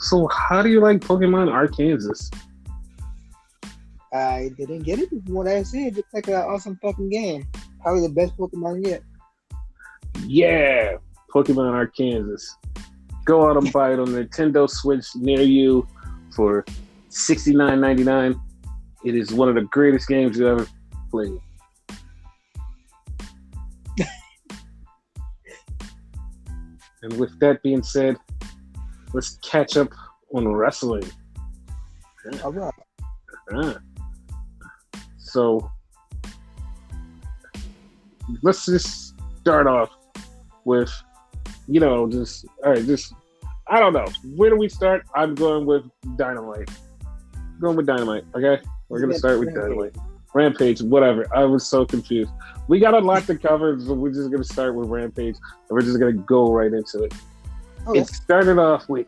So how do you like Pokemon Arkansas? I didn't get it from what I see. It looks like an awesome fucking game. Probably the best Pokemon yet. Yeah, Pokemon Arkansas. Go out and buy it on Nintendo Switch near you for $69.99. It is one of the greatest games you ever played. And with that being said, let's catch up on wrestling. All right. So let's just start off with, I don't know. Where do we start? I'm going with Dynamite. Okay? We're going to start with Dynamite. Rampage, whatever. I was so confused. We got a lot to cover, so we're just going to start with Rampage, and we're just going to go right into it. Okay. It started off with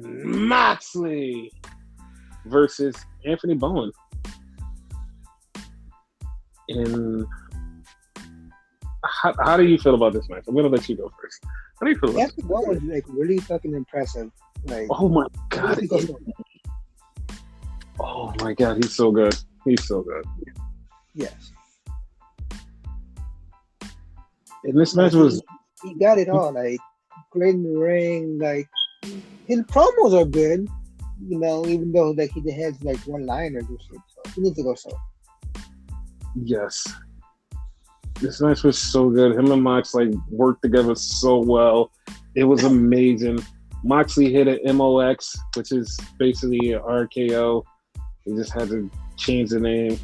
Moxley versus Anthony Bowen. And how do you feel about this match? I'm going to let you go first. How do you feel about Anthony Bowen was really fucking impressive. Oh my god. Oh my god, he's so good. Yes. And this match was... He got it all. Great in the ring. His promos are good. Even though he has one-liners and shit. So he needs to go so. Yes. This match was so good. Him and Mox worked together so well. It was amazing. Moxley hit an MOX, which is basically an RKO. He just had to change the name.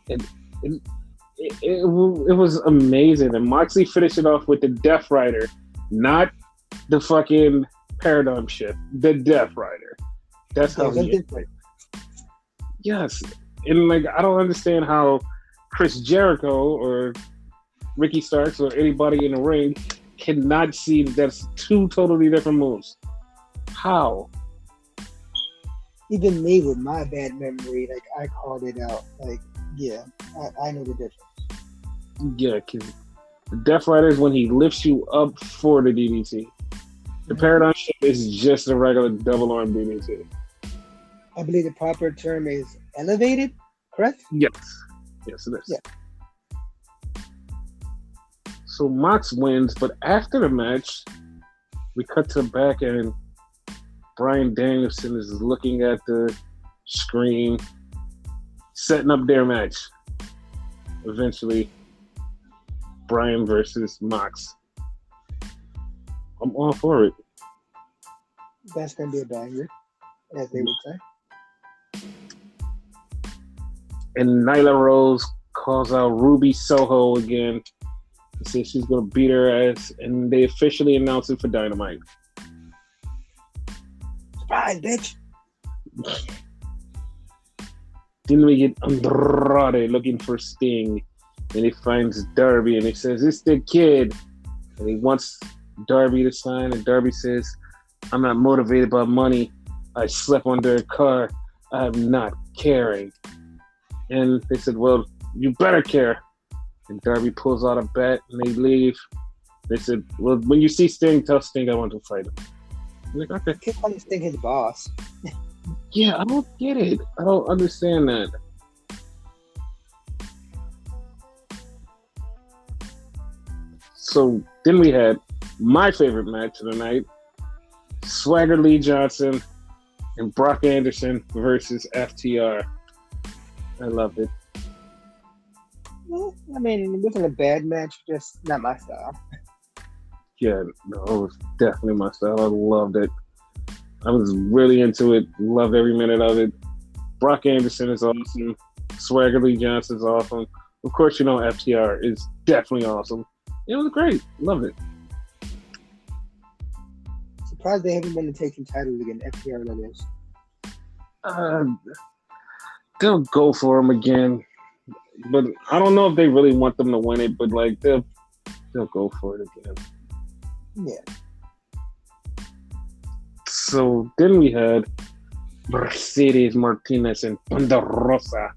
It was amazing. And Moxley finished it off with the Death Rider, not the fucking Paradigm Shift. The Death Rider. That's how he hit it. Yes. And I don't understand how Chris Jericho or Ricky Starks or anybody in the ring cannot see that's two totally different moves. How? Even me with my bad memory, I called it out. I know the difference. Yeah, because the Death Rider is when he lifts you up for the DDT. The Paradigm Shift is just a regular double arm DDT. I believe the proper term is elevated, correct? Yes, it is. Yeah. So Mox wins, but after the match, we cut to the back and Bryan Danielson is looking at the screen, setting up their match. Eventually, Bryan versus Mox. I'm all for it. That's going to be a banger, as they would say. And Nyla Rose calls out Ruby Soho again. She says she's going to beat her ass, and they officially announce it for Dynamite. Surprise, bitch! Then we get Andrade looking for Sting, and he finds Darby, and he says, "It's the kid," and he wants Darby to sign, and Darby says, "I'm not motivated by money. I slept under a car. I'm not caring." And they said, "Well, you better care." And Darby pulls out a bat, and they leave. They said, "Well, when you see Sting, tell Sting I want to fight him." I'm like, okay. Keep calling Sting his boss. Yeah, I don't get it. I don't understand that. So then we had my favorite match of the night: Swagger Lee Johnson and Brock Anderson versus FTR. I loved it. Well, it wasn't a bad match, just not my style. Yeah, no, it was definitely my style. I loved it. I was really into it. Loved every minute of it. Brock Anderson is awesome. Swagger Lee Johnson is awesome. Of course, FTR is definitely awesome. It was great. Loved it. Surprised they haven't won the tag team titles again. FTR, that is. They'll go for them again, but I don't know if they really want them to win it. But they'll go for it again. Yeah. So then we had Mercedes Martinez and Ponderosa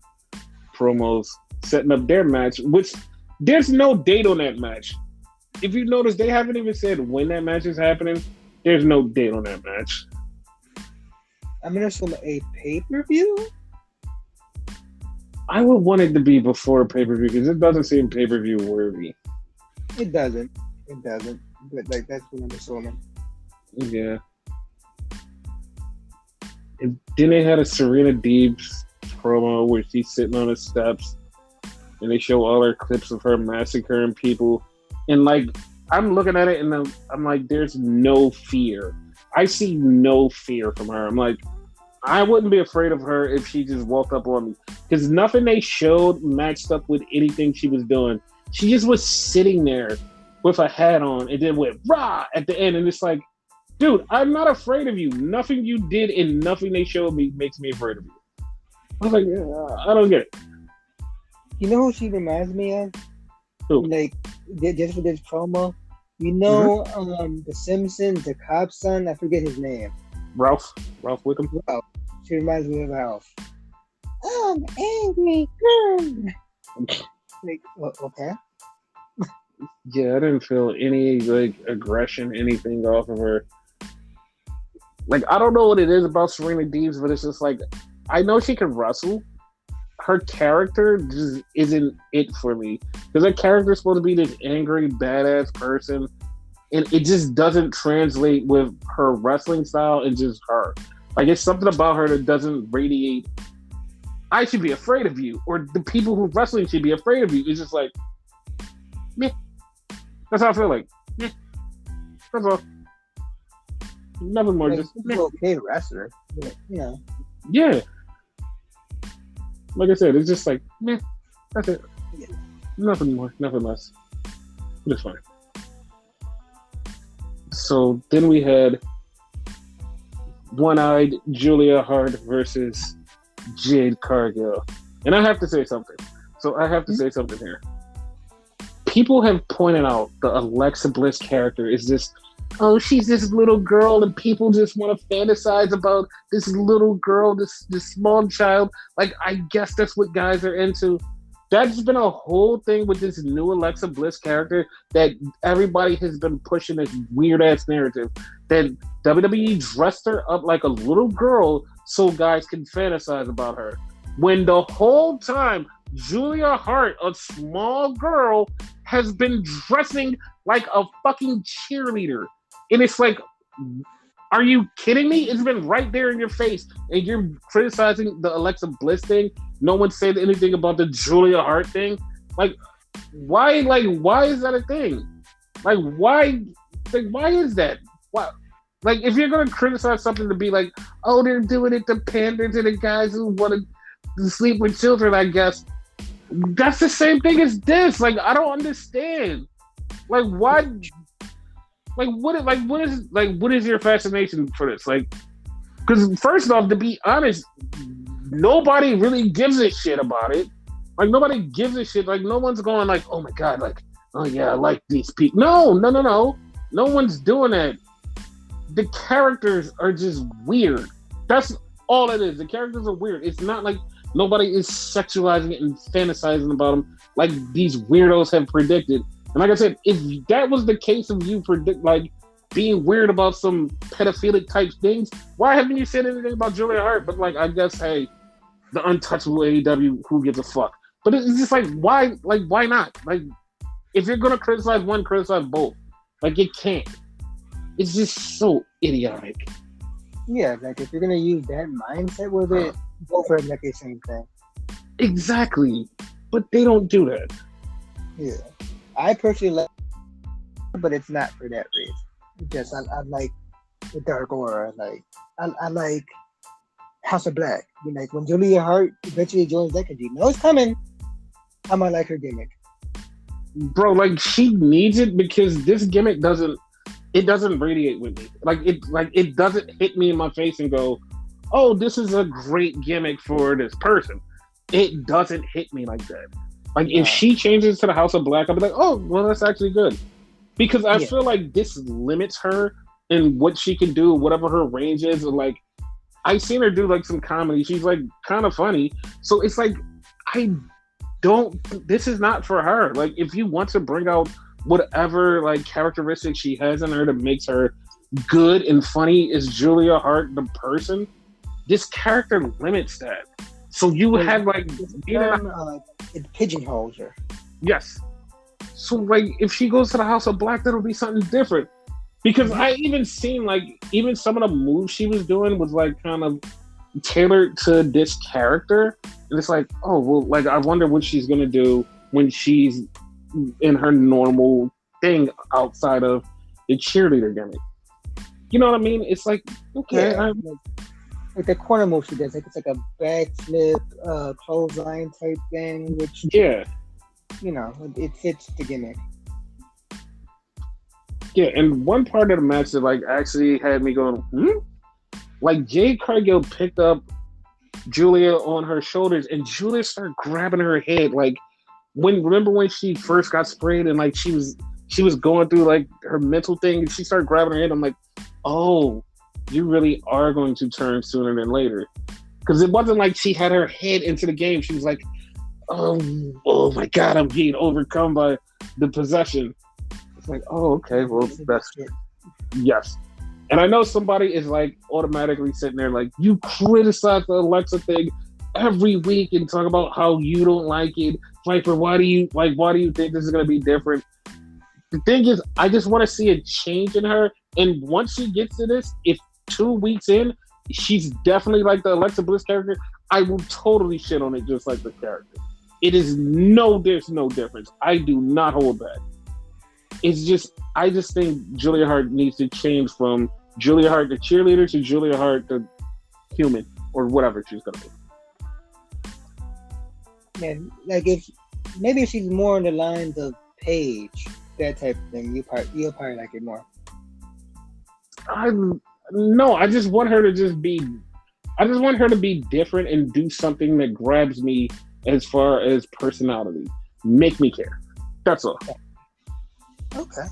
promos setting up their match, which there's no date on that match. If you notice, they haven't even said when that match is happening. There's no date on that match. I'm gonna assume a pay-per-view. I would want it to be before pay-per-view because it doesn't seem pay-per-view worthy. It doesn't. It doesn't. But like that's what I'm assuming. Yeah. And then they had a Serena Deeb's promo where she's sitting on the steps and they show all her clips of her massacring people. And like, I'm looking at it and I'm like, there's no fear. I see no fear from her. I'm like, I wouldn't be afraid of her if she just walked up on me. Because nothing they showed matched up with anything she was doing. She just was sitting there with a hat on and then went rah at the end. And it's like, dude, I'm not afraid of you. Nothing you did and nothing they showed me makes me afraid of you. I was like, I don't get it. You know who she reminds me of? Who? Like, just for this promo. You know, The Simpsons, the cop's son. I forget his name. Ralph Wickham. Ralph. She reminds me of Ralph. I'm angry girl. Like, okay. Yeah, I didn't feel any like aggression, anything off of her. Like, I don't know what it is about Serena Deeb's, but it's just like, I know she can wrestle. Her character just isn't it for me. Because her character is supposed to be this angry, badass person. And it just doesn't translate with her wrestling style and just her. Like, it's something about her that doesn't radiate, I should be afraid of you. Or the people who wrestling should be afraid of you. It's just like, meh. That's how I feel like. Meh. That's all. Nothing more. Like, just she's an okay wrestler. But, you know. Yeah. Like I said, it's just like, meh. That's it. Yeah. Nothing more, nothing less. It's fine. So then we had One-Eyed Julia Hart versus Jade Cargill. And I have to say something. Say something here. People have pointed out the Alexa Bliss character is this, oh, she's this little girl and people just want to fantasize about this little girl, this small child. Like, I guess that's what guys are into. That's been a whole thing with this new Alexa Bliss character that everybody has been pushing this weird-ass narrative that WWE dressed her up like a little girl so guys can fantasize about her. When the whole time, Julia Hart, a small girl, has been dressing like a fucking cheerleader. And it's like, are you kidding me? It's been right there in your face. And you're criticizing the Alexa Bliss thing. No one said anything about the Julia Hart thing. Like, why is that a thing? Why is that? Why? Like, if you're going to criticize something to be like, oh, they're doing it to pander to the guys who want to sleep with children, I guess. That's the same thing as this. Like, I don't understand. Like, why? What is your fascination for this? Like, because first off, to be honest, nobody really gives a shit about it. Like, nobody gives a shit. Like, no one's going like, oh my God, like, oh yeah, I like these people. No. No one's doing that. The characters are just weird. That's all it is. The characters are weird. It's not like nobody is sexualizing it and fantasizing about them like these weirdos have predicted. And like I said, if that was the case of you being weird about some pedophilic type things, why haven't you said anything about Julia Hart? But like, I guess, hey, the untouchable AEW, who gives a fuck? But it's just like, why? Like, why not? Like, if you're gonna criticize one, criticize both. Like, you can't. It's just so idiotic. Yeah, like if you're gonna use that mindset with it, go for it like the same thing. Exactly, but they don't do that. Yeah, I personally like, but it's not for that reason. It's just I like the dark aura. Like I like House of Black. You know, like when Julia Hart eventually joins that, because you know it's coming. I might like her gimmick. Bro, like, she needs it because this gimmick doesn't radiate with me. It doesn't hit me in my face and go, oh, this is a great gimmick for this person. It doesn't hit me like that. Like, if she changes to the House of Black, I'll be like, oh, well, that's actually good. Because I feel like this limits her in what she can do, whatever her range is. And like, I've seen her do like some comedy. She's like kind of funny. So it's like, this is not for her. Like, if you want to bring out whatever like characteristics she has in her that makes her good and funny as Julia Hart, the person, this character limits that. So you had like it pigeonholes her. Yes. So like if she goes to the House of Black, that'll be something different. Because I even seen like even some of the moves she was doing was like kind of tailored to this character. And it's like, oh well, like I wonder what she's gonna do when she's in her normal thing outside of the cheerleader gimmick. You know what I mean? It's like, okay. Yeah, like the corner move she does, like it's like a backflip, clothesline type thing, which yeah, you know, it fits the gimmick. Yeah, and one part of the match that like actually had me going, like Jade Cargill picked up Julia on her shoulders, and Julia started grabbing her head. Like remember when she first got sprayed, and like she was going through like her mental thing, and she started grabbing her head. I'm like, oh, you really are going to turn sooner than later, because it wasn't like she had her head into the game. She was like, oh my God, I'm being overcome by the possession. It's like, oh, okay, well, that's yes. And I know somebody is like automatically sitting there like, you criticize the Alexa thing every week and talk about how you don't like it. Viper, why do you think this is going to be different? The thing is, I just want to see a change in her. And once she gets to this, if 2 weeks in, she's definitely like the Alexa Bliss character, I will totally shit on it just like the character. There's no difference. I do not hold back. It's just, I just think Julia Hart needs to change from Julia Hart the cheerleader to Julia Hart the human or whatever she's gonna be. Yeah, like if she's more on the lines of Paige, that type of thing, you'll probably like it more. I just want her to be different and do something that grabs me as far as personality. Make me care. That's all. Okay.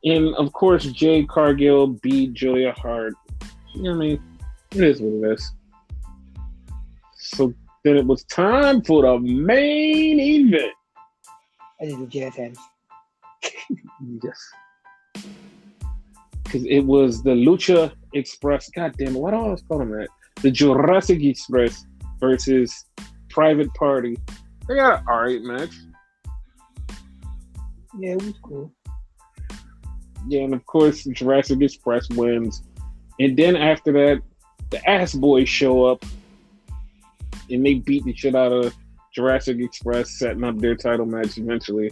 And of course, Jade Cargill beat Julia Hart. You know what I mean? It is what it is. So then it was time for the main event. I did the jazz hands. Yes. Because it was the Lucha Express. God damn it, what do I always call them that? The Jurassic Express versus Private Party. They got an alright match. Yeah, it was cool. Yeah, and of course, Jurassic Express wins. And then after that, the Ass Boys show up and they beat the shit out of Jurassic Express, setting up their title match eventually.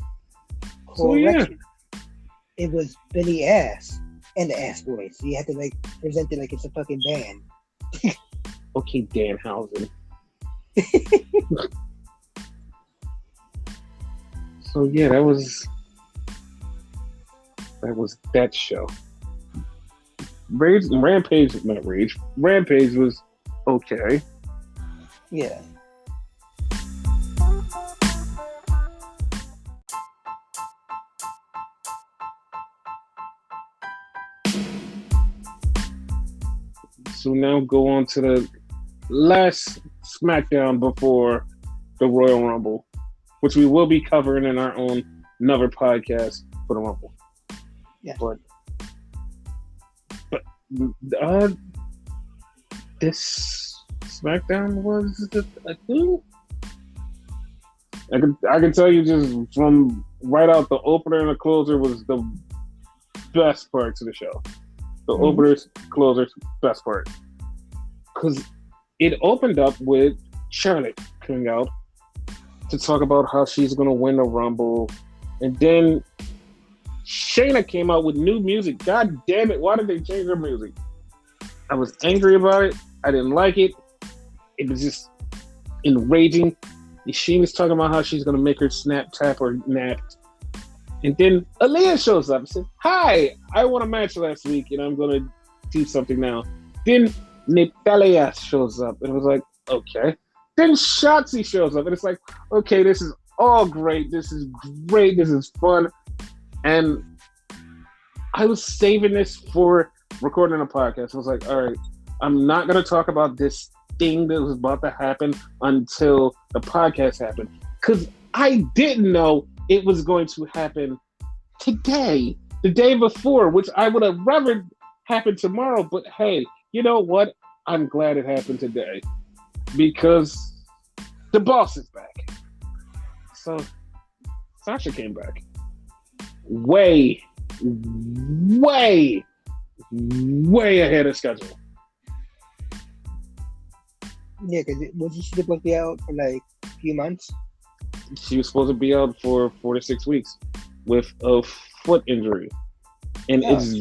So, yeah. It was Billy Ass and the Ass Boys. So you have to like present it like it's a fucking band. Okay, Danhausen. So yeah, that was that show. Rampage was okay. Yeah. So now go on to the last SmackDown before the Royal Rumble, which we will be covering in our own another podcast for the Rumble. Yeah. But this SmackDown was a thing. I can tell you just from right out, the opener and the closer was the best parts of the show. The openers, closers, best part. Because it opened up with Charlotte coming out to talk about how she's going to win the Rumble. And then Shayna came out with new music. God damn it, why did they change her music? I was angry about it. I didn't like it. It was just enraging. She was talking about how she's going to make her snap, tap, or nap. And then Aaliyah shows up and says, hi, I won a match last week and I'm going to do something now. Then Natalia shows up and it was like, okay. Then Shotzi shows up and it's like, okay, this is all great. This is great. This is fun. And I was saving this for recording a podcast. I was like, all right, I'm not going to talk about this thing that was about to happen until the podcast happened. Because I didn't know it was going to happen today. the day before, which I would have rather happened tomorrow. But hey, you know what? I'm glad it happened today because the boss is back. So Sasha came back way, way, way ahead of schedule. Yeah, because wasn't she supposed to be out for like a few months? She was supposed to be out for 4 to 6 weeks with a foot injury. And it's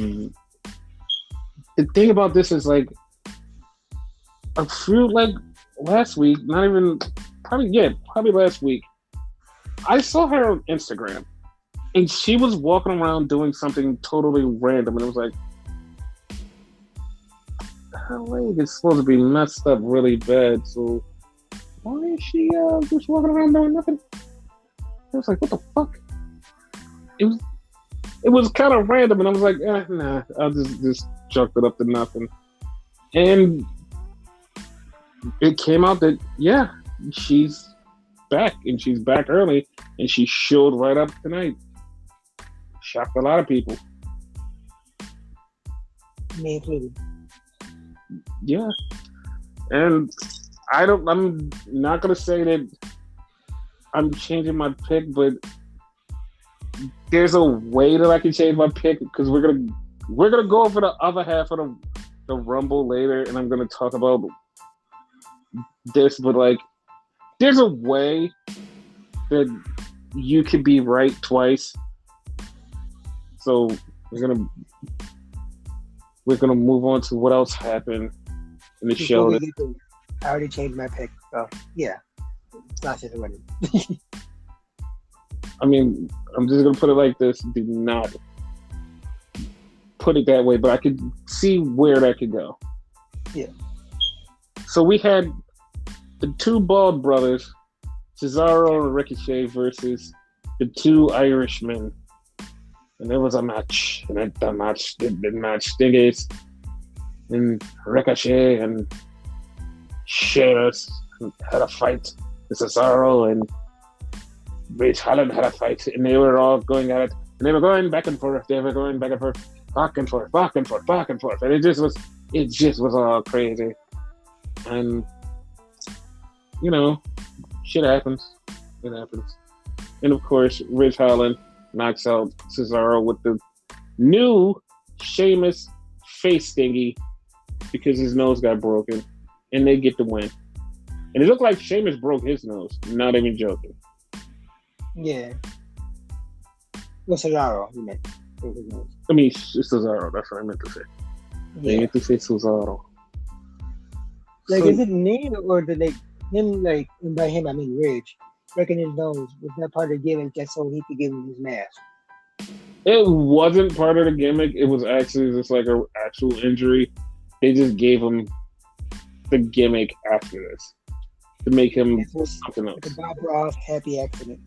the thing about this is like a few like last week, not even probably last week, I saw her on Instagram and she was walking around doing something totally random and it was like her leg is supposed to be messed up really bad, so why is she just walking around doing nothing? I was like, what the fuck? It was kind of random, and I was like, nah, I'll just chalk it up to nothing. And it came out that, yeah, she's back, and she's back early, and she showed right up tonight. Shocked a lot of people. Me included. Yeah. And I'm not going to say that I'm changing my pick, but there's a way that I can change my pick because we're gonna go over the other half of the Rumble later, and I'm gonna talk about this. But like, there's a way that you could be right twice. So we're gonna move on to what else happened in the show. I already changed my pick, so yeah, Sasha's winning. I mean, I'm just gonna put it like this: do not put it that way, but I could see where that could go. Yeah. So we had the two bald brothers, Cesaro and Ricochet, versus the two Irishmen, and there was a match. And the match Stingers and Ricochet and Sheamus had a fight. Cesaro and Rich Holland had a fight, and they were all going at it, and they were going back and forth. They were going back and forth, back and forth, back and forth, back and forth, and it just was all crazy. And you know, shit happens. It happens. And of course, Rich Holland knocks out Cesaro with the new Sheamus face thingy because his nose got broken, and they get the win. And it looked like Sheamus broke his nose. Not even joking. Yeah. Well, Cesaro, you meant. I mean, it's Cesaro. That's what I meant to say. Yeah. I meant to say Cesaro. Like, is it name or did they him like? And by him, I mean Ridge. Breaking his nose was that part of the gimmick just so he could give him his mask? It wasn't part of the gimmick. It was actually just like an actual injury. They just gave him the gimmick after this to make him something else. Like a Bob Ross happy accident.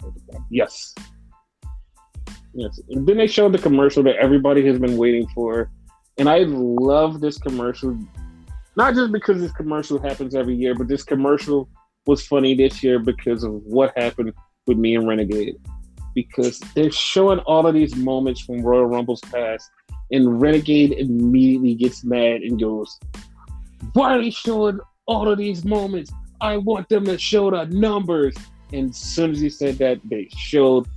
Yes. Yes. And then they showed the commercial that everybody has been waiting for. And I love this commercial. Not just because this commercial happens every year, but this commercial was funny this year because of what happened with me and Renegade. Because they're showing all of these moments from Royal Rumble's past, and Renegade immediately gets mad and goes, "Why are they showing all of these moments? I want them to show the numbers." And as soon as he said that, they showed,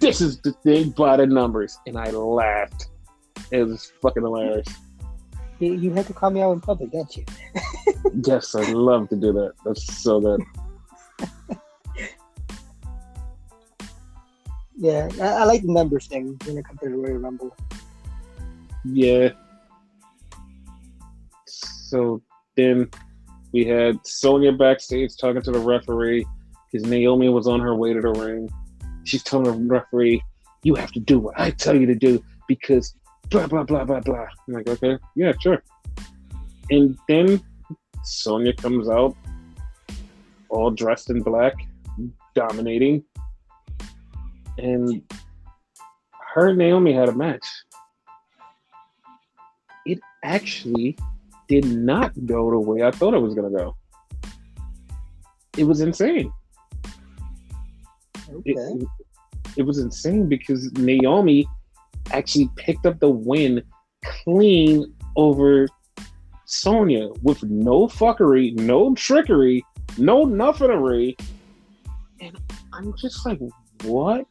"This is the thing by the numbers." And I laughed. It was fucking hilarious. You had to call me out in public, don't you? Yes, I love to do that. That's so good. Yeah, I like the numbers thing when it comes to the Royal Rumble. Yeah. So then we had Sonya backstage talking to the referee because Naomi was on her way to the ring. She's telling the referee, "You have to do what I tell you to do because blah, blah, blah, blah, blah." I'm like, okay, yeah, sure. And then Sonya comes out all dressed in black, dominating. And her and Naomi had a match. It actually did not go the way I thought it was going to go. It was insane. Okay. It was insane because Naomi actually picked up the win clean over Sonya with no fuckery, no trickery, no nothingery. And I'm just like, what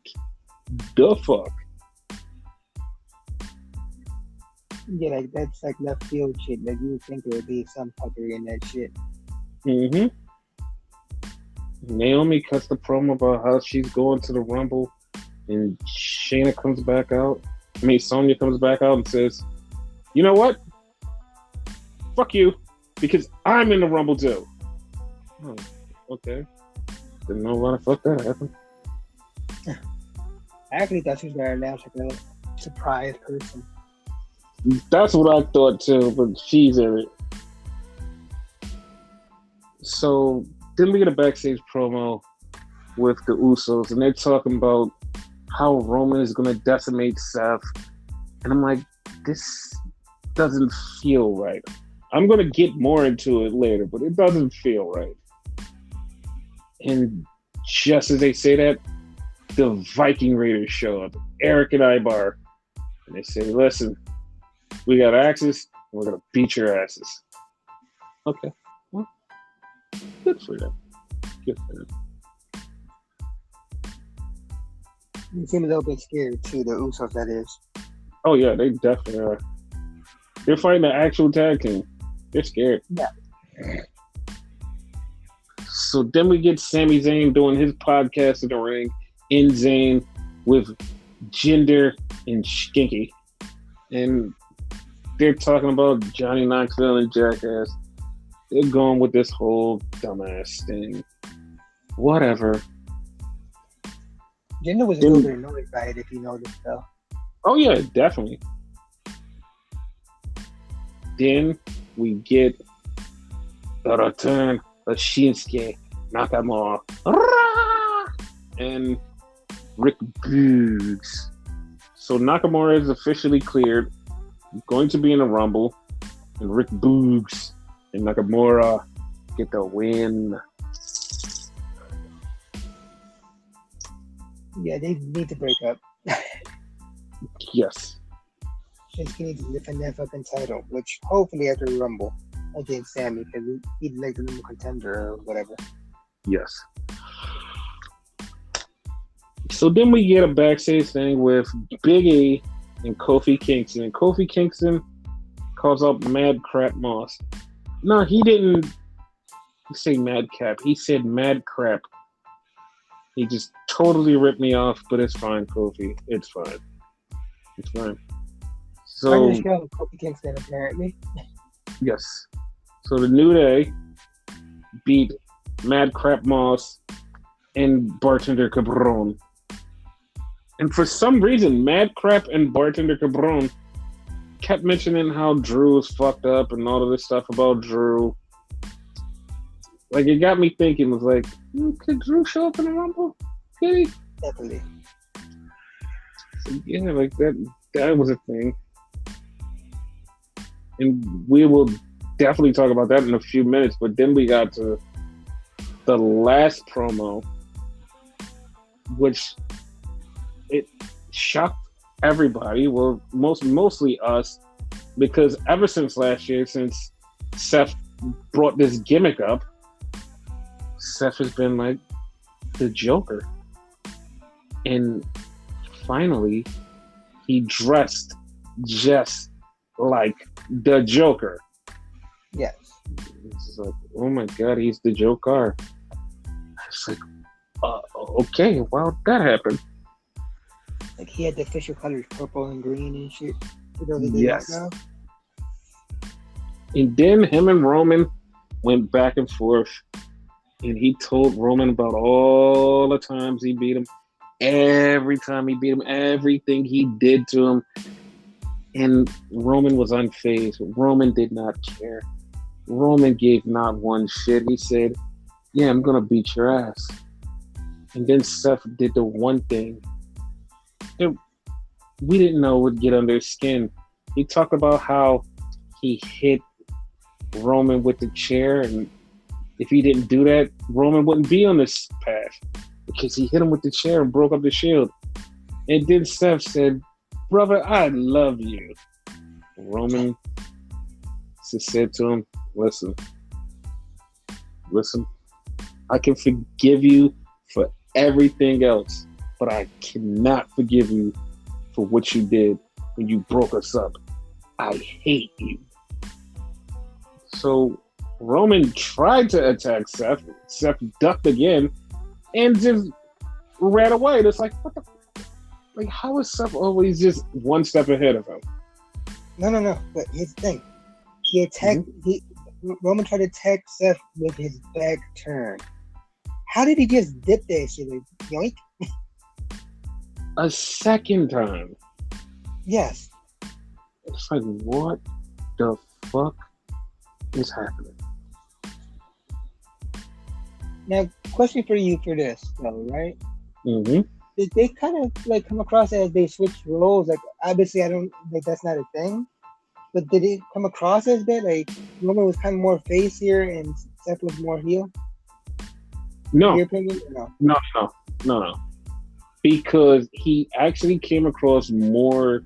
the fuck? Yeah, like that's like left field shit. Like you would think there would be some fuckery in that shit. Mm-hmm. Naomi cuts the promo about how she's going to the Rumble, and Sonya comes back out and says, "You know what? Fuck you, because I'm in the Rumble too." Oh, okay. Didn't know why the fuck that happened. I actually thought she was gonna announce like a surprise person. That's what I thought too, but she's in it. So then we get a backstage promo with the Usos, and they're talking about how Roman is going to decimate Seth. And I'm like, this doesn't feel right. I'm going to get more into it later, but it doesn't feel right. And just as they say that, the Viking Raiders show up, Eric and Ibar, and they say, listen, we got axes, and we're going to beat your asses. Okay. Well, good for them. Good for them. You seem a little bit scared too, the Usos, that is. Oh, yeah, they definitely are. They're fighting an actual tag team. They're scared. Yeah. So then we get Sami Zayn doing his podcast in the ring in Zayn with Jinder and Skinky. And they're talking about Johnny Knoxville and Jackass. They're going with this whole dumbass thing. Whatever. Jinder was a little bit annoyed by it, if you noticed, though. Oh, yeah, definitely. Then we get the return of Shinsuke Nakamura and Rick Boogs. So Nakamura is officially cleared, going to be in a Rumble, and Rick Boogs and Nakamura get the win. Yeah, they need to break up. Yes. Shinsuke needs to defend that fucking title, which hopefully after Rumble against Sammy, because he'd like the number contender or whatever. Yes. So then we get a backstage thing with Big E and Kofi Kingston. And Kofi Kingston calls out Mad Crap Moss. No, he didn't say Mad Cap. He said Mad Crap. He just totally ripped me off, but it's fine, Kofi. It's fine. It's fine. So, Kofi Kingston, apparently. Yes. So the New Day beat Mad Crap Moss and Bartender Cabron. And for some reason, Mad Crap and Bartender Cabron kept mentioning how Drew was fucked up and all of this stuff about Drew. Like, it got me thinking, was like, could Drew show up in the Rumble? Could he? Definitely. So, yeah, like that was a thing. And we will definitely talk about that in a few minutes, but then we got to the last promo, which it shocked everybody. Well, mostly us, because ever since last year, since Seth brought this gimmick up, Seth has been like the Joker. And finally, he dressed just like the Joker. Yes. It's like, oh my God, he's the Jokar. It's like, okay, well, that happened. Like, he had the official colors, purple and green and shit. Yes. And then him and Roman went back and forth, and he told Roman about all the times he beat him, every time he beat him, everything he did to him. And Roman was unfazed. Roman did not care. Roman gave not one shit. He said, yeah, I'm going to beat your ass. And then Seth did the one thing that we didn't know would get under his skin. He talked about how he hit Roman with the chair, and if he didn't do that, Roman wouldn't be on this path, because he hit him with the chair and broke up the Shield. And then Seth said, brother, I love you. Roman just said to him, listen, I can forgive you for everything else, but I cannot forgive you for what you did when you broke us up. I hate you. So Roman tried to attack Seth. Seth ducked again and just ran away. It's like, what the? Like, how is Seth always just one step ahead of him? No. But here's the thing. He attacked. Roman tried to attack Seth with his back turned. How did he just dip that shit? Like, yoink. A second time. Yes. It's like, what the fuck is happening? Now, question for you for this, though, right? Mm-hmm. Did they kind of like come across as they switched roles? Like, obviously, I don't like that's not a thing. But did it come across as that? Like, Roman was kind of more face here and Seth was more heel? No. In your opinion? No. No. Because he actually came across more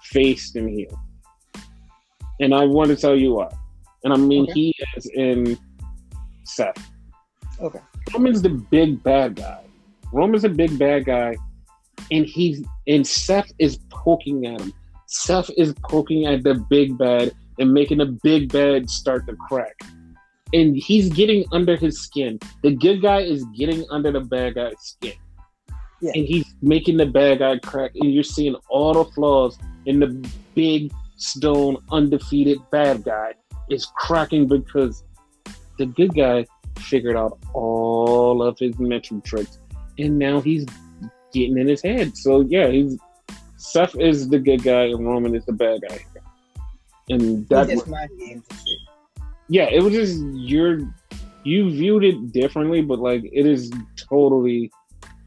face than heel. And I want to tell you why. And I mean, Okay. he is in Seth. Okay. Roman's the big bad guy. Roman's a big bad guy, and Seth is poking at him. Seth is poking at the big bad and making the big bad start to crack. And he's getting under his skin. The good guy is getting under the bad guy's skin. Yeah. And he's making the bad guy crack. And you're seeing all the flaws in the big, stone, undefeated bad guy is cracking because the good guy figured out all of his mental tricks. And now he's getting in his head. So, yeah, Seth is the good guy and Roman is the bad guy. And that's just mind games and shit. Yeah, it was just you viewed it differently, but like it is totally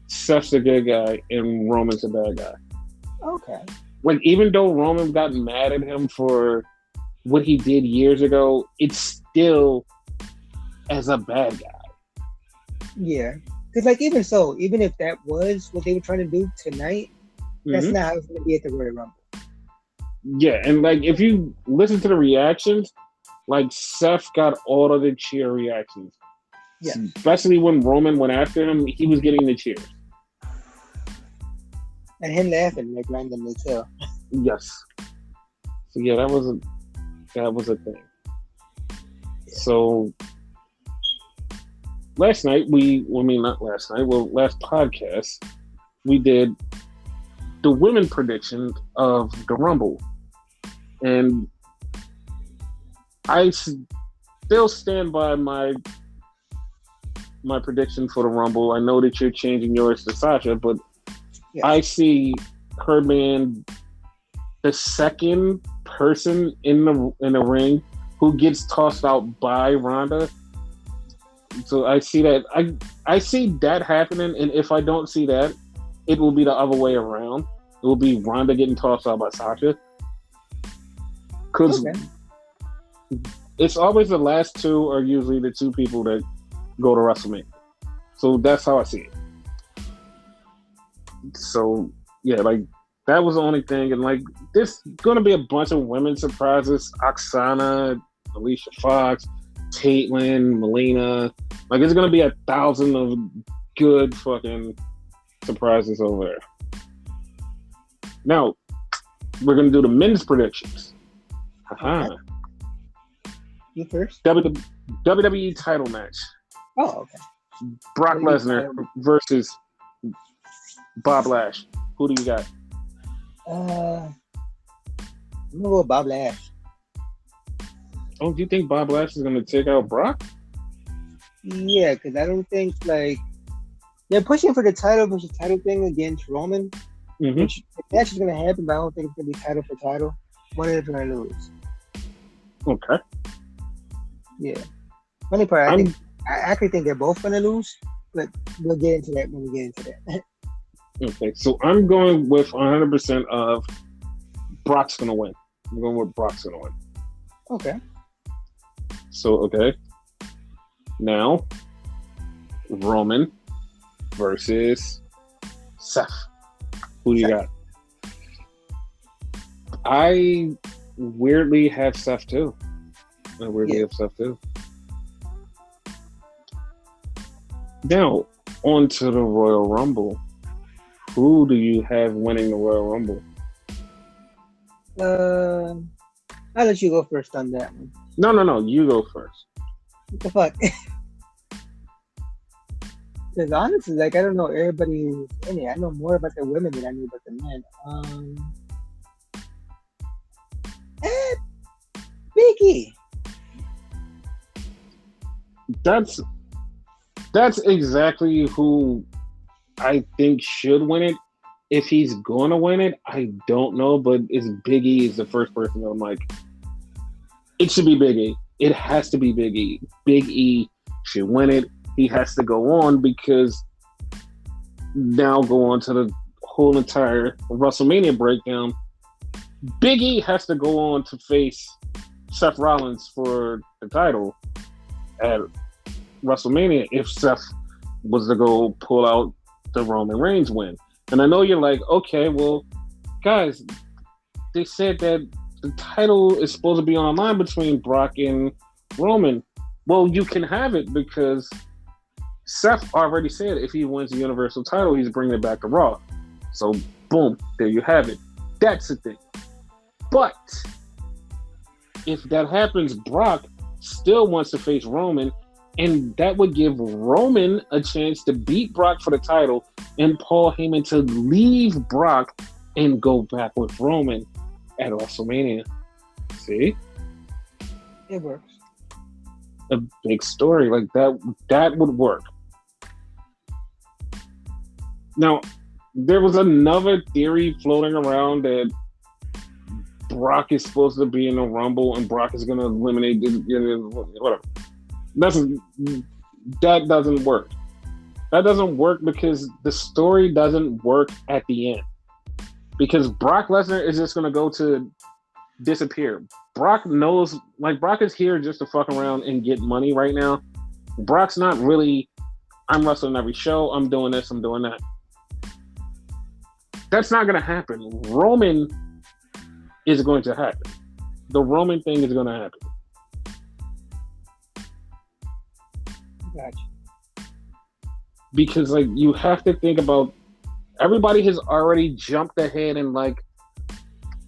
Seth's the good guy and Roman's the bad guy. Okay. Like even though Roman got mad at him for what he did years ago, it's still as a bad guy. Yeah. Because like even if that was what they were trying to do tonight, that's not how it's going to be at the Royal Rumble. Yeah, and like if you listen to the reactions, like Seth got all of the cheer reactions. Yeah. Especially when Roman went after him, he was getting the cheers. And him laughing like randomly too. Yes. So yeah, that was a thing. Yeah. So last podcast, we did the women prediction of the Rumble. And I still stand by my prediction for the Rumble. I know that you're changing yours to Sasha, but yeah. I see her being the second person in the ring who gets tossed out by Ronda. So I see that. I see that happening, and if I don't see that, it will be the other way around. It will be Ronda getting tossed out by Sasha. Because it's always the last two are usually the two people that go to WrestleMania. So that's how I see it. So, yeah, like, that was the only thing. And, like, there's going to be a bunch of women surprises. Oksana, Alicia Fox, Caitlyn, Melina. Like, it's going to be 1,000 of good fucking surprises over there. Now, we're going to do the men's predictions. Okay. You first? WWE title match. Oh, okay. Brock Lesnar versus Bob Lash. Who do you got? I'm gonna go with Bob Lash. Oh, do you think Bob Lash is gonna take out Brock? Yeah, because I don't think like they're pushing for the title versus title thing against Roman. Mm-hmm. Which the match is gonna happen, but I don't think it's gonna be title for title. One of them gonna lose. Okay. Yeah. Funny part, I actually think they're both gonna lose, but we'll get into that when we get into that. Okay, so I'm going with 100% of Brock's gonna win. I'm going with Brock's gonna win. Okay. So, okay. Now, Roman versus Seth. Who do you got? I weirdly have Seth too. I weirdly Yeah. have Seth too. Now, on to the Royal Rumble. Who do you have winning the Royal Rumble? Uh, I'll let you go first on that one. No. You go first. What the fuck? Because honestly, like I don't know everybody who's in it. I know more about the women than I know about the men. Eh, Biggie. That's exactly who I think should win it. If he's gonna win it, I don't know, but it's Big E is the first person that I'm like, it should be Big E. It has to be Big E. Big E should win it. He has to go on because now go on to the whole entire WrestleMania breakdown. Big E has to go on to face Seth Rollins for the title at WrestleMania if Seth was to go pull out the Roman Reigns win. And I know you're like, okay, well, guys, they said that the title is supposed to be on the line between Brock and Roman. Well, you can have it because Seth already said if he wins the Universal title, he's bringing it back to Raw. So, boom, there you have it. That's the thing. But if that happens, Brock still wants to face Roman, and that would give Roman a chance to beat Brock for the title and Paul Heyman to leave Brock and go back with Roman at WrestleMania. See? It works. A big story like that would work. Now, there was another theory floating around that Brock is supposed to be in the Rumble and Brock is going to eliminate whatever. That doesn't work. That doesn't work because the story doesn't work at the end. Because Brock Lesnar is just going to go to disappear. Brock knows, like, Brock is here just to fuck around and get money right now. Brock's not really, I'm wrestling every show, I'm doing this, I'm doing that. That's not going to happen. Roman is going to happen. The Roman thing is going to happen. Gotcha. Because, like, you have to think about, everybody has already jumped ahead and, like,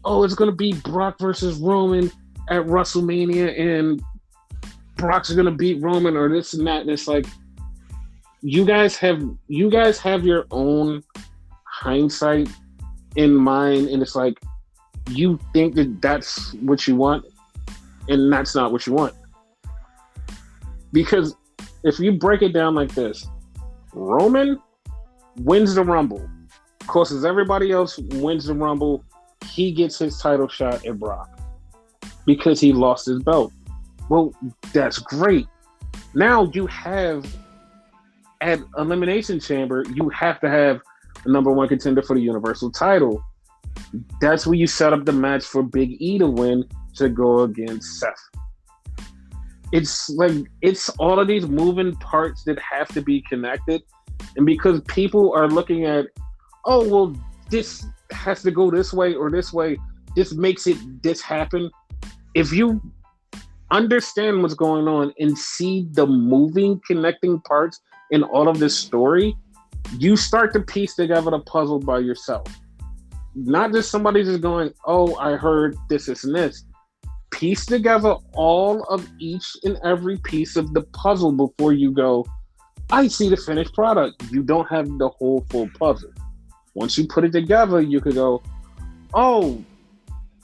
oh, it's going to be Brock versus Roman at WrestleMania and Brock's going to beat Roman or this and that. And it's like, you guys have your own hindsight in mind. And it's like, you think that that's what you want and that's not what you want. Because if you break it down like this, Roman wins the Rumble, causes everybody else wins the Rumble, he gets his title shot at Brock because he lost his belt. Well, that's great. Now you have, at Elimination Chamber, you have to have a number one contender for the Universal title. That's where you set up the match for Big E to win to go against Seth. It's like, it's all of these moving parts that have to be connected. And because people are looking at, oh, well, this has to go this way or this way, this makes this happen. If you understand what's going on and see the moving, connecting parts in all of this story, you start to piece together the puzzle by yourself. Not just somebody just going, oh, I heard this and this. Piece together all of each and every piece of the puzzle before you go, I see the finished product. You don't have the whole full puzzle. Once you put it together, you could go, oh,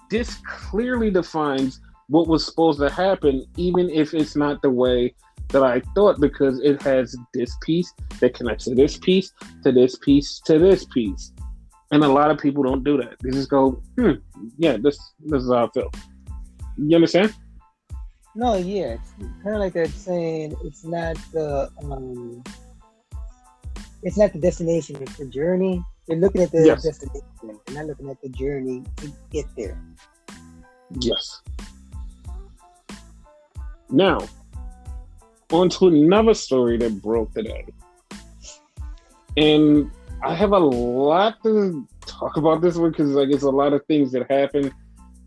this clearly defines what was supposed to happen, even if it's not the way that I thought, because it has this piece that connects to this piece, to this piece, to this piece. And a lot of people don't do that. They just go, yeah, this is how I feel. You understand? No, yeah. It's kind of like they're saying it's not the destination, it's the journey. They're looking at the destination. They're not looking at the journey to get there. Yes. Now, on to another story that broke today. And I have a lot to talk about this one because, like, it's a lot of things that happened.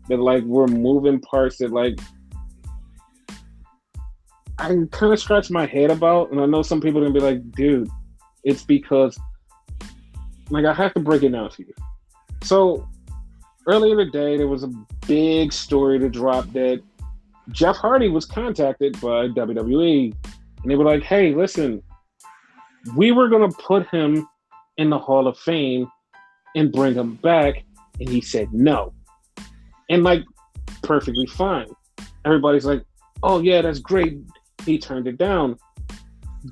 that like were moving parts that like I kind of scratch my head about, and I know some people are gonna be like, dude, it's because like I have to break it down to you. So earlier today there was a big story to drop that Jeff Hardy was contacted by WWE, and they were like, hey, listen, we were gonna put him in the Hall of Fame and bring him back, and he said no. And like, perfectly fine. Everybody's like, oh yeah, that's great. He turned it down.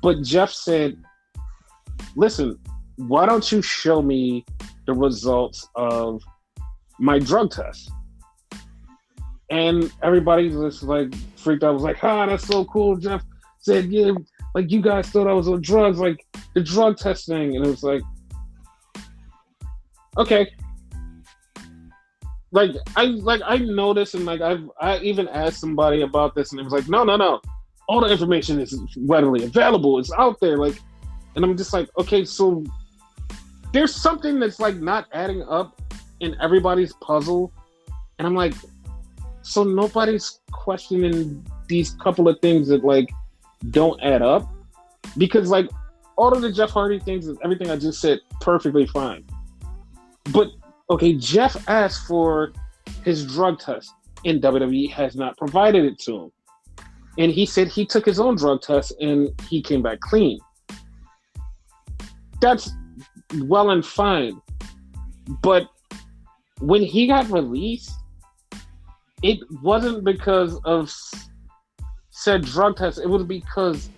But Jeff said, listen, why don't you show me the results of my drug test? And everybody just like freaked out, was like, that's so cool. Jeff said, yeah, like you guys thought I was on drugs, like the drug testing. And it was like, okay. I noticed, and like I even asked somebody about this, and it was like, no, all the information is readily available, it's out there, like, and I'm just like, okay, so there's something that's like not adding up in everybody's puzzle, and I'm like, so nobody's questioning these couple of things that like don't add up, because like all of the Jeff Hardy things and everything I just said, perfectly fine, but okay, Jeff asked for his drug test, and WWE has not provided it to him. And he said he took his own drug test and he came back clean. That's well and fine. But when he got released, it wasn't because of said drug test. It was because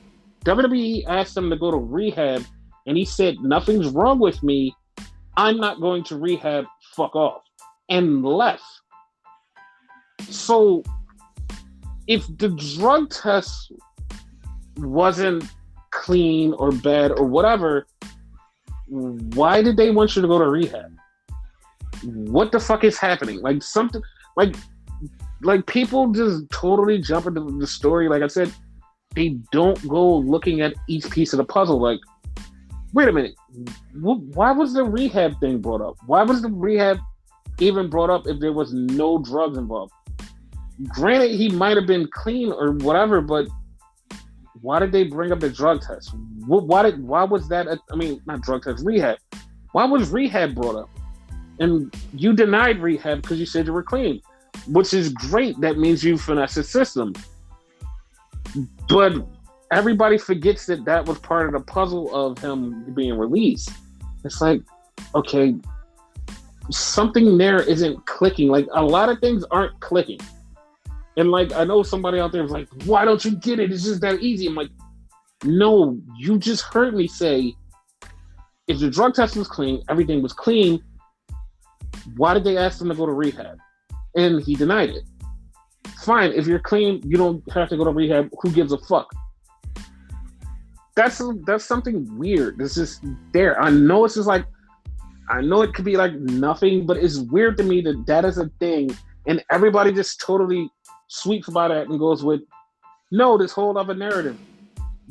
WWE asked him to go to rehab, and he said, nothing's wrong with me. I'm not going to rehab, fuck off, and left. So, if the drug test wasn't clean or bad or whatever, why did they want you to go to rehab? What the fuck is happening? Like something, like people just totally jump into the story. Like I said, they don't go looking at each piece of the puzzle. Like, wait a minute. Why was the rehab thing brought up? Why was the rehab even brought up if there was no drugs involved? Granted, he might have been clean or whatever, but why did they bring up the drug test? Why was that? Not drug test, rehab. Why was rehab brought up? And you denied rehab because you said you were clean, which is great. That means you finessed the system. But everybody forgets that was part of the puzzle of him being released. It's like, okay, something there isn't clicking. Like, a lot of things aren't clicking. And like, I know somebody out there is like, why don't you get it? It's just that easy. I'm like, no, you just heard me say, if the drug test was clean, everything was clean, why did they ask him to go to rehab? And he denied it. Fine, if you're clean, you don't have to go to rehab. Who gives a fuck? That's something weird. It's just there. I know it's just like, I know it could be like nothing, but it's weird to me that is a thing, and everybody just totally sweeps by that and goes with, no, this whole other narrative.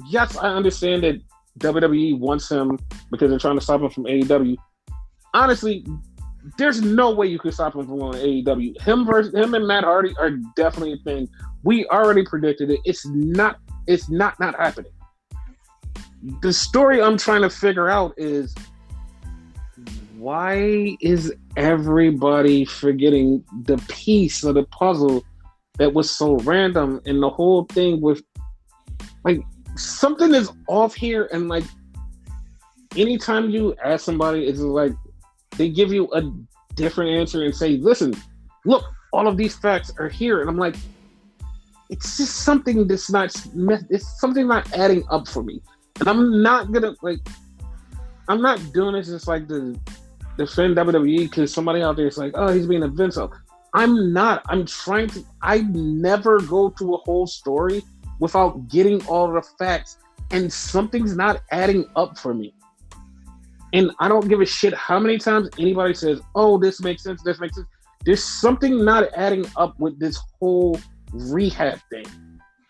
Yes, I understand that WWE wants him because they're trying to stop him from AEW. Honestly, there's no way you can stop him from going to AEW. Him and Matt Hardy are definitely a thing. We already predicted it. It's not happening. The story I'm trying to figure out is, why is everybody forgetting the piece of the puzzle that was so random, and the whole thing with, like, something is off here, and like, anytime you ask somebody, it's like, they give you a different answer and say, listen, look, all of these facts are here. And I'm like, it's just something that's it's something not adding up for me. And I'm not doing this just like to defend WWE because somebody out there is like, oh, he's being a Vince. I'm not. I never go through a whole story without getting all the facts, and something's not adding up for me. And I don't give a shit how many times anybody says, oh, this makes sense, this makes sense. There's something not adding up with this whole rehab thing.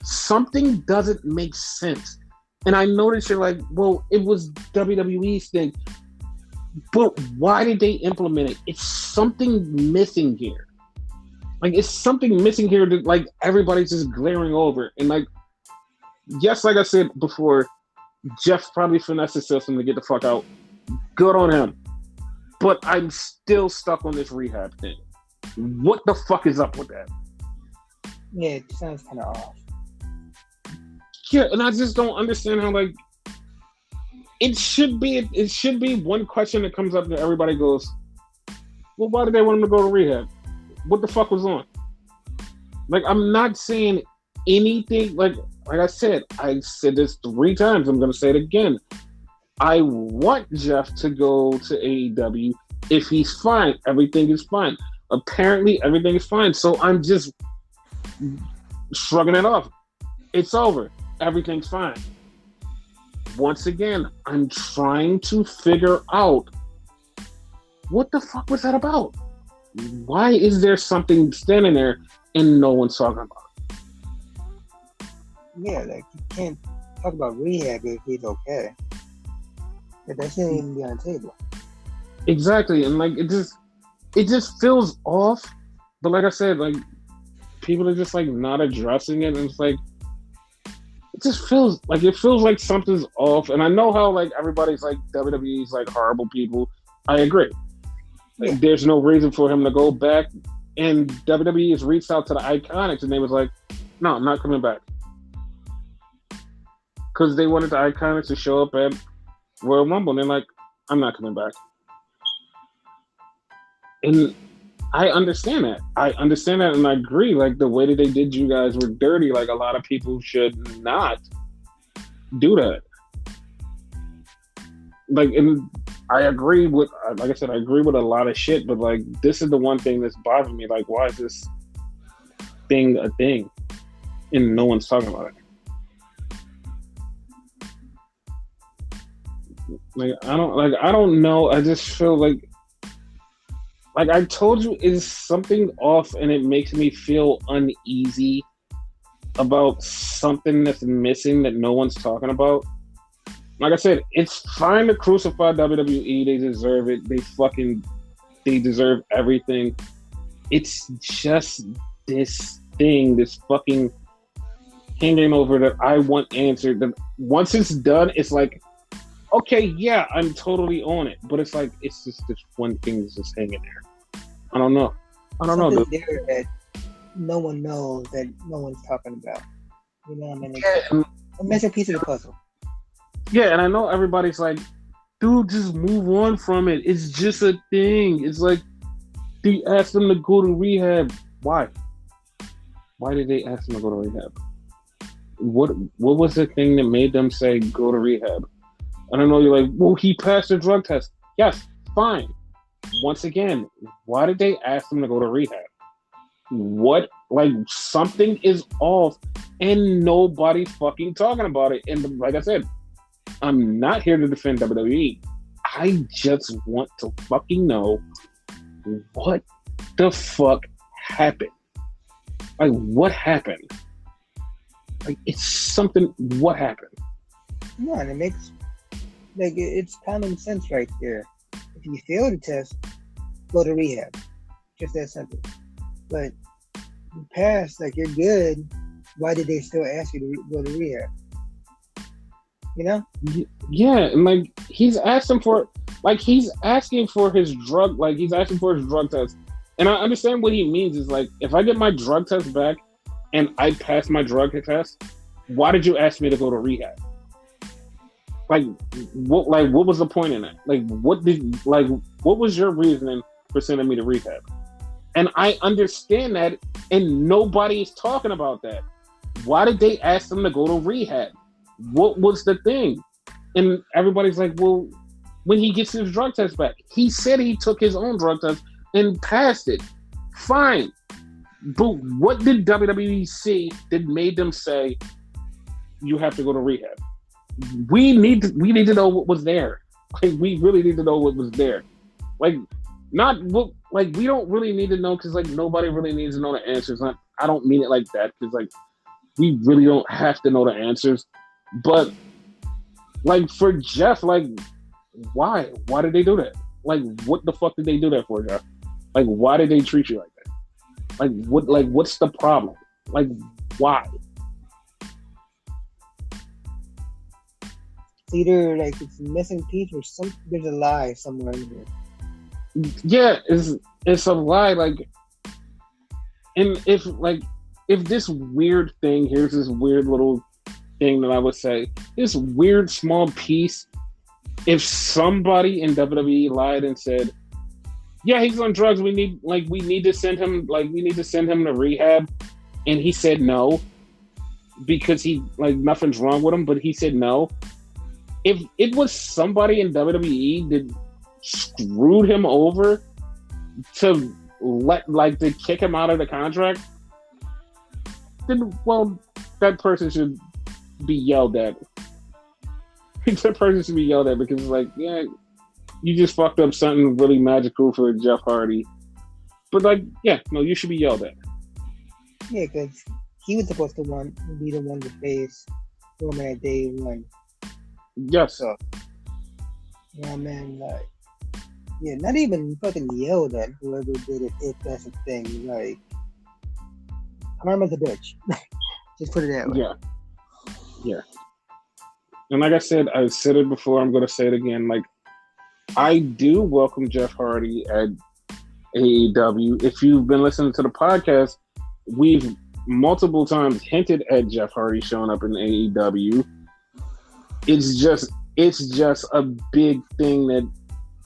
Something doesn't make sense. And I noticed you're like, well, it was WWE's thing. But why did they implement it? It's something missing here. Like, it's something missing here that, like, everybody's just glaring over. And, like, yes, like I said before, Jeff probably finessed his system to get the fuck out. Good on him. But I'm still stuck on this rehab thing. What the fuck is up with that? Yeah, it sounds kind of off. Yeah, and I just don't understand how, like, it should be one question that comes up that everybody goes, well, why did they want him to go to rehab? What the fuck was on? Like, I'm not saying anything, like I said this 3 times, I'm going to say it again. I want Jeff to go to AEW. If he's fine, everything is fine. Apparently, everything is fine. So I'm just shrugging it off. It's over. Everything's fine. Once again, I'm trying to figure out what the fuck was that about? Why is there something standing there and no one's talking about it? Yeah, like, you can't talk about rehab if he's okay. But that shouldn't even be on the table. Exactly, and like it just feels off. But like I said, like, people are just like not addressing it, and it's like it just feels like something's off. And I know how, like, everybody's like WWE's like horrible people. I agree. Like, there's no reason for him to go back, and WWE has reached out to the Iconics, and they was like, no, I'm not coming back, because they wanted the Iconics to show up at Royal Rumble, and they're like, I'm not coming back. And I understand that. And I agree. Like, the way that they did you guys were dirty. Like, a lot of people should not do that. Like, and I agree with, like I said, I agree with a lot of shit, but, like, this is the one thing that's bothering me. Like, why is this thing a thing? And no one's talking about it. I don't know. I just feel like I told you, is something off, and it makes me feel uneasy about something that's missing that no one's talking about. Like I said, it's fine to crucify WWE. They deserve it. They deserve everything. It's just this thing, this fucking hanging over that I want answered. That once it's done, it's like, okay, yeah, I'm totally on it. But it's like, it's just this one thing that's just hanging there. I don't know. Something there that no one knows, that no one's talking about. You know what I mean? It's a missing piece of the puzzle. Yeah, and I know everybody's like, dude, just move on from it. It's just a thing. It's like, they asked them to go to rehab. Why? Why did they ask them to go to rehab? What was the thing that made them say go to rehab? I don't know. You're like, well, he passed the drug test. Yes, fine. Once again, why did they ask him to go to rehab? What? Like, something is off, and nobody's fucking talking about it. And like I said, I'm not here to defend WWE. I just want to fucking know what the fuck happened. Like, what happened? Like, it's something. What happened? No, and it makes, like, it's common sense right there. If you fail the test, go to rehab. Just that simple. But you pass, like, you're good. Why did they still ask you to go to rehab? You know? Yeah, and like, he's asking for his drug, like, he's asking for his drug test. And I understand what he means is, like, if I get my drug test back and I pass my drug test, why did you ask me to go to rehab? What was the point in that? What was your reasoning for sending me to rehab? And I understand that, and nobody's talking about that. Why did they ask them to go to rehab? What was the thing? And everybody's like, well, when he gets his drug test back, he said he took his own drug test and passed it. Fine. But what did WWE see that made them say you have to go to rehab? We need to know what was there. Like, we really need to know what was there. Like, not what, like, we don't really need to know, because, like, nobody really needs to know the answers. I don't mean it like that, because, like, we really don't have to know the answers. But, like, for Jeff, like, why? Why did they do that? Like, what the fuck did they do that for, Jeff? Like, why did they treat you like that? Like what? Like what's the problem? Like why? It's either like it's a missing piece or there's a lie somewhere in here. Yeah, it's a lie. Like, and if this weird thing, here's this weird little thing that I would say, this weird small piece. If somebody in WWE lied and said, "Yeah, he's on drugs. We need to send him to rehab," and he said no because he nothing's wrong with him, but he said no. If it was somebody in WWE that screwed him over to to kick him out of the contract, then that person should be yelled at. That person should be yelled at because you just fucked up something really magical for Jeff Hardy. But you should be yelled at. Yeah, because he was supposed to be the one to face Roman at day one. Yes. So, yeah, man, not even fucking yelled at whoever did it, if that's a thing. Like, karma's a bitch. Just put it that way. Yeah. And like I said it before, I'm going to say it again. I do welcome Jeff Hardy at AEW. If you've been listening to the podcast, we've multiple times hinted at Jeff Hardy showing up in AEW. It's just a big thing that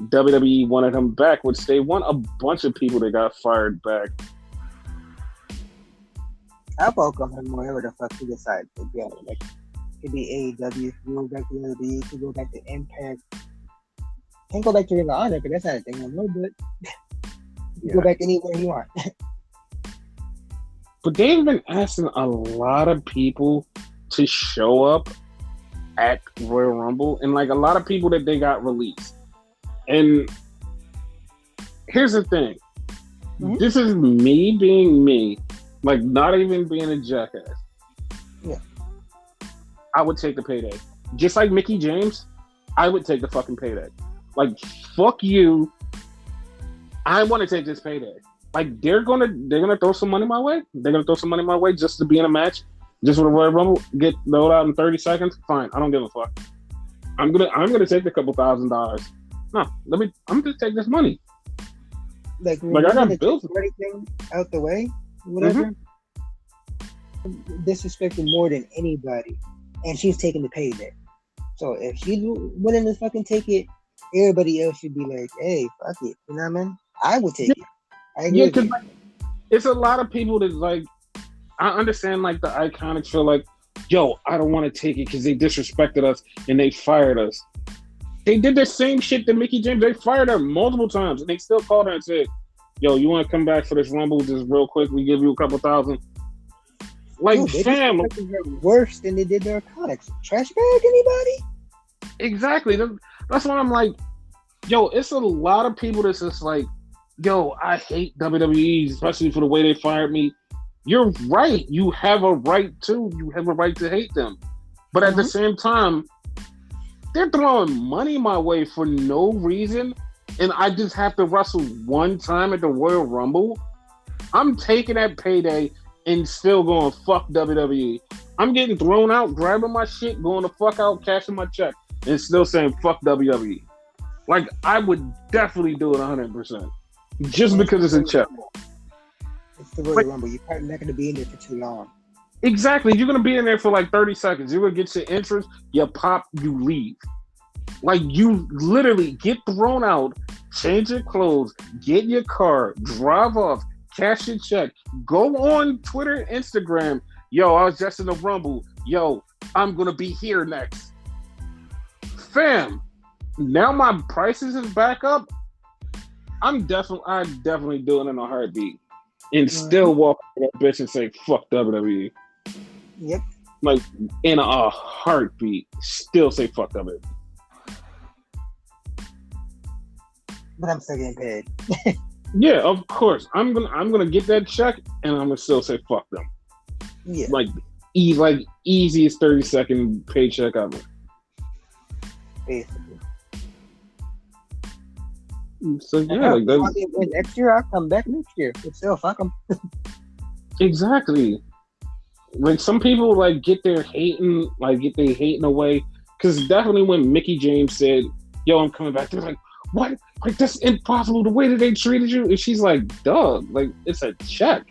WWE wanted him back, which they want a bunch of people that got fired back. I welcome him wherever the fuck he decides to go. It could be AEW, if you go back to WWE, you could go back to Impact. Can't go back to Ring of Honor, because that's not a thing no more, but you go back anywhere you want. But they've been asking a lot of people to show up at Royal Rumble, and a lot of people that they got released. And here's the thing. Mm-hmm. This is me being me, not even being a jackass. Yeah. I would take the payday. Just like Mickie James, I would take the fucking payday. Fuck you. I want to take this payday. They're gonna throw some money my way. They're gonna throw some money my way just to be in a match. Just with a Royal Rumble, get rolled out in 30 seconds. Fine, I don't give a fuck. I'm gonna take the couple $1,000. No, I'm gonna take this money. I got bills. Everything out the way, whatever. Mm-hmm. Disrespecting more than anybody, and she's taking the payday. So if she's willing to fucking take it, everybody else should be like, "Hey, fuck it," you know what I mean? I would take it. I agree. Yeah, because it's a lot of people that I understand the Iconics feel yo, I don't want to take it because they disrespected us and they fired us. They did the same shit to Mickie James. They fired her multiple times and they still called her and said, yo, you want to come back for this Rumble just real quick? We give you a couple thousand. Fam. Worse than they did their Iconics. Trash bag anybody? Exactly. That's why I'm yo, it's a lot of people that's just yo, I hate WWE, especially for the way they fired me. You're right. You have a right to. You have a right to hate them. But at the same time, they're throwing money my way for no reason, and I just have to wrestle one time at the Royal Rumble. I'm taking that payday and still going, fuck WWE. I'm getting thrown out, grabbing my shit, going the fuck out, cashing my check, and still saying, fuck WWE. I would definitely do it 100%. Just because it's a check. It's the Royal Rumble. You're probably not going to be in there for too long. Exactly. You're going to be in there for 30 seconds. You're going to get your entrance, you pop, you leave. You literally get thrown out, change your clothes, get in your car, drive off, cash your check, go on Twitter, Instagram. Yo, I was just in the Rumble. Yo, I'm going to be here next. Fam, now my prices is back up. I'm definitely doing it in a heartbeat. And still walk to that bitch and say, fuck WWE. Yep. In a heartbeat, still say fuck WWE. But I'm still getting paid. Yeah, of course. I'm gonna get that check and I'm gonna still say fuck them. Yeah. Easiest 30-second paycheck ever. Basically. So yeah, like that. I'll win next year. I'll come back next year. But still, fuck them. Exactly. Like some people like get their hating away because definitely when Mickey James said, "Yo, I'm coming back," they're like, "What? Like that's impossible. The way that they treated you." And she's like, "Dog, like it's a check.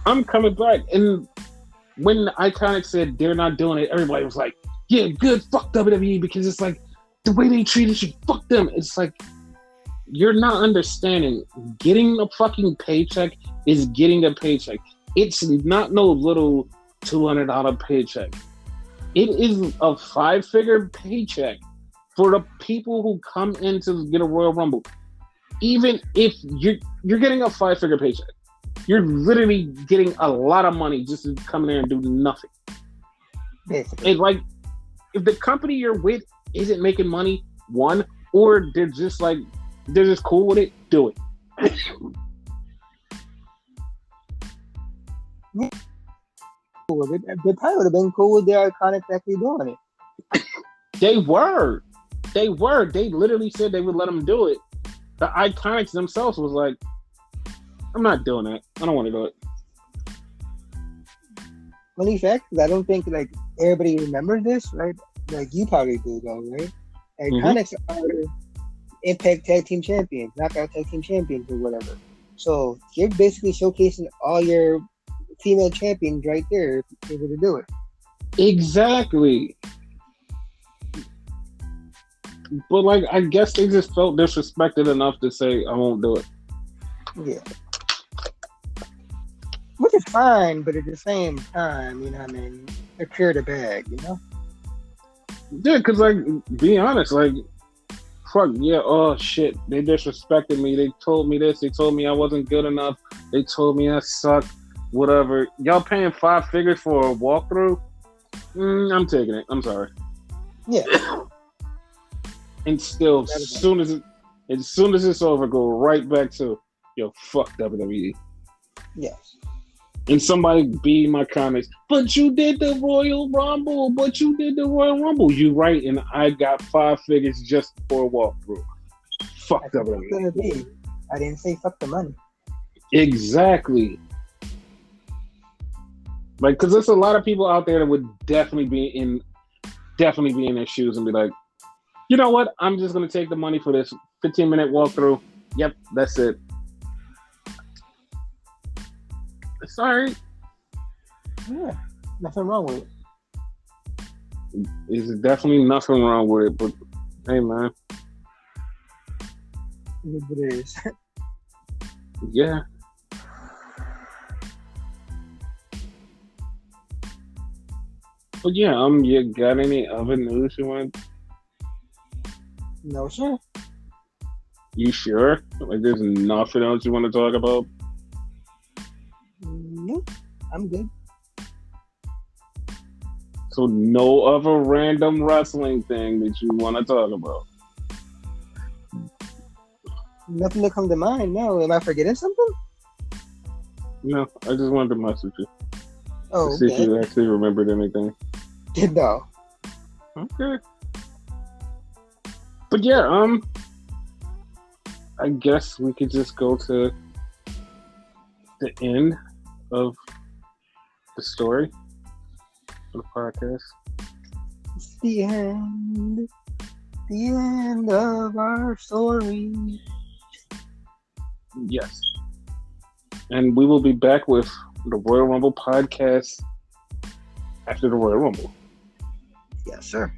I'm coming back." And when Iconic said they're not doing it, everybody was like, "Yeah, good. Fuck WWE," because it's like the way they treated you. Fuck them. It's like you're not understanding. Getting a fucking paycheck is getting a paycheck. It's not no little $200 paycheck. It is a 5-figure paycheck for the people who come in to get a Royal Rumble. Even if you're getting a 5-figure paycheck, you're literally getting a lot of money just to come in there and do nothing. Basically. And like, if the company you're with isn't making money, one, or they're just cool with it, do it. Yeah. They probably would have been cool with their Iconics actually doing it. They were. They literally said they would let them do it. The Iconics themselves was like, I'm not doing that. I don't want to do it. Funny fact, I don't think like everybody remembers this, right? Like you probably do though, right? Iconics are Impact Tag Team Champions, Knockout Tag Team Champions or whatever. So you're basically showcasing all your female champions right there if you're able to do it. Exactly. But like, I guess they just felt disrespected enough to say, I won't do it. Yeah. Which is fine, but at the same time, you know what I mean? They clear the bag, you know? Yeah, because like, be honest, like, fuck, yeah, oh shit, they disrespected me. They told me this. They told me I wasn't good enough. They told me I sucked. Whatever. Y'all paying 5 figures for a walkthrough? I'm taking it. I'm sorry. Yeah. And still, as soon as it's over, go right back to, yo, fuck WWE. Yes. And somebody be in my comments, but you did the Royal Rumble. You right, and I got 5 figures just for a walkthrough. Fuck WWE. I didn't say fuck the money. Exactly. Like, because there's a lot of people out there that would definitely be in their shoes and be like, you know what? I'm just going to take the money for this 15-minute walkthrough. Yep, that's it. Sorry. Yeah, nothing wrong with it. There's definitely nothing wrong with it, but hey, man. It is what it is. Yeah. But yeah, you got any other news you want? No, sir. You sure? Like, there's nothing else you want to talk about? Nope. I'm good. So no other random wrestling thing that you want to talk about? Nothing to come to mind. No. Am I forgetting something? No, I just wanted to message you. Oh, to see if you actually remembered anything. No. Okay. But yeah, I guess we could just go to the end of the story of the podcast. It's the end of our story. Yes. And we will be back with the Royal Rumble podcast after the Royal Rumble. Yes, sir.